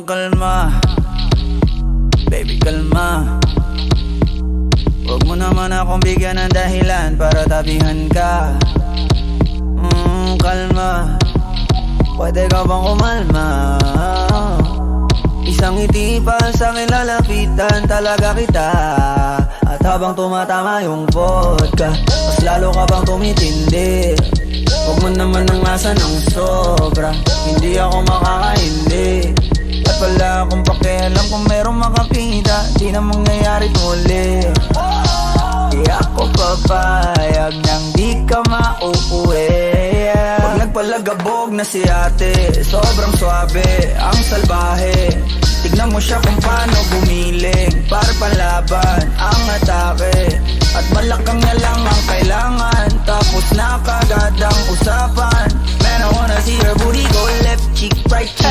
Kalma, baby kalma. Huwag mo naman akong bigyan ng dahilan para tabihan ka. Kalma, pwede ka bang kumalma? Isang ngiti pa sa akin lalapitan talaga kita. At habang tumatama yung vodka, mas lalo ka bang tumitindi. Huwag mo naman ang asa ng sobra, hindi ako makakaindi. At wala akong pakialam kung merong makakita, di na mangyayari muli. Di ako papayag nang di ka mauuwi. Pag nagpalagabog na si ate, sobrang swabe, ang salbahe. Tignan mo siya kung paano gumiling, para panlaban ang atake. At malakang na lang ang kailangan, tapos na kagad ang usapan. Man, I wanna see her booty go left cheek, right cheek.